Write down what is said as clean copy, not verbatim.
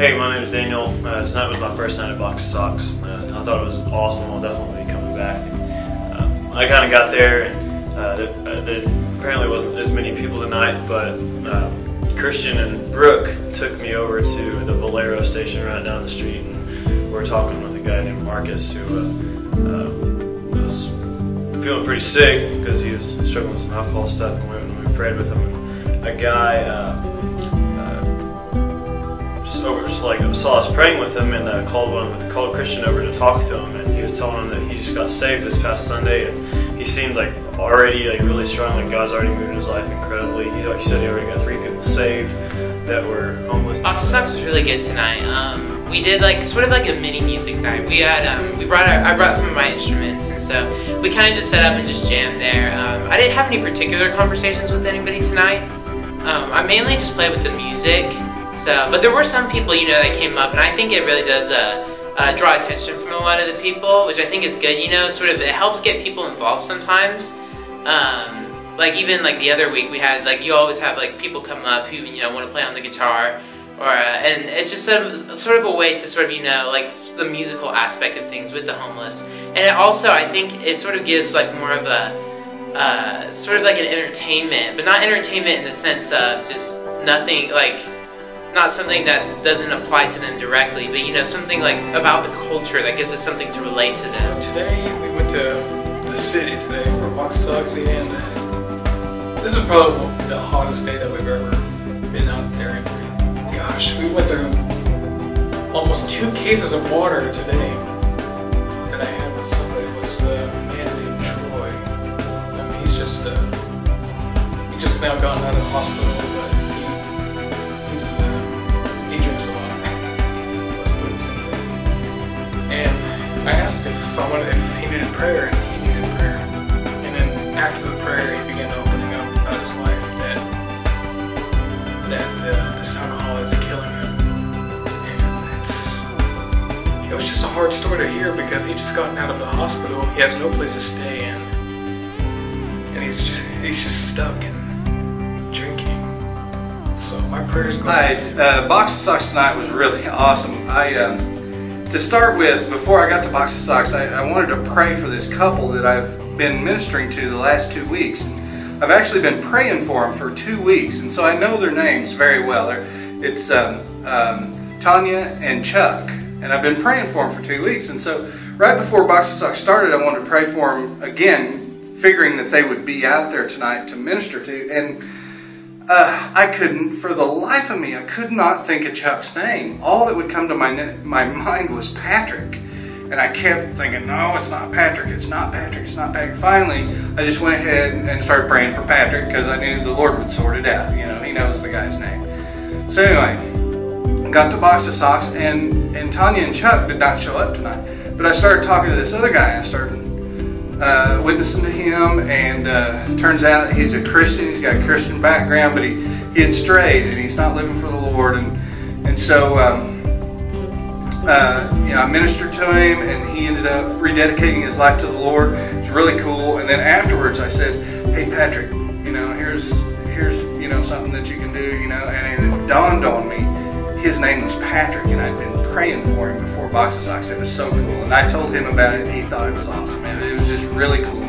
Hey, my name is Daniel. Tonight was my first night at Box-O-Sox. I thought it was awesome. I'll definitely be coming back. I kind of got there, and there apparently wasn't as many people tonight, but Christian and Brooke took me over to the Valero station right down the street, and we were talking with a guy named Marcus who was feeling pretty sick because he was struggling with some alcohol stuff, and we prayed with him. And a guy saw us praying with him and called Christian over to talk to him, and he was telling him that he just got saved this past Sunday, and he seemed like already really strong, like God's already moved in his life incredibly. He said he already got 3 people saved that were homeless. Box-O-Sox was really good tonight. We did sort of like a mini music night. We had I brought some of my instruments, and so we kind of just set up and just jammed there. I didn't have any particular conversations with anybody tonight. I mainly just played with the music. But there were some people, that came up, and I think it really does draw attention from a lot of the people, which I think is good. It helps get people involved sometimes. Even the other week we had you always have people come up who want to play on the guitar, and it's just sort of a way to the musical aspect of things with the homeless, and it also I think it sort of gives more of a an entertainment, but not entertainment in the sense of just nothing not something that doesn't apply to them directly, but something about the culture that gives us something to relate to them. Today we went to the city today for Box-O-Sox, and this is probably the hottest day that we've ever been out there. And gosh, we went through almost 2 cases of water today that I had with somebody. It was a man named Troy. I mean, he just now gotten out of the hospital, but he drinks a lot. Let's put it simply. And I asked if he needed prayer, and he needed prayer. And then after the prayer, he began opening up about his life, that this alcohol is killing him. And it was just a hard story to hear because he just gotten out of the hospital. He has no place to stay in, and he's just stuck in drinking. So my prayers go out. Box-O-Sox tonight was really awesome. To start with, before I got to Box-O-Sox, I wanted to pray for this couple that I've been ministering to the last 2 weeks. I've actually been praying for them for 2 weeks, and so I know their names very well. It's Tanya and Chuck, and I've been praying for them for 2 weeks. And so right before Box-O-Sox started, I wanted to pray for them again, figuring that they would be out there tonight to minister to. And I couldn't, for the life of me, I could not think of Chuck's name. All that would come to my mind was Patrick. And I kept thinking, no, it's not Patrick, it's not Patrick, it's not Patrick. Finally, I just went ahead and started praying for Patrick because I knew the Lord would sort it out. He knows the guy's name. So anyway, got to Box-O-Sox, and Tanya and Chuck did not show up tonight. But I started talking to this other guy, and I started witnessing to him, and it turns out he's a Christian. He's got a Christian background, but he had strayed, and he's not living for the Lord. And so I ministered to him, and he ended up rededicating his life to the Lord. It's really cool. And then afterwards, I said, "Hey, Patrick, here's something that you can do." And it dawned on me his name was Patrick, and I'd been praying for him before Box-O-Sox. It was so cool, and I told him about it, and he thought it was awesome. It was just really cool.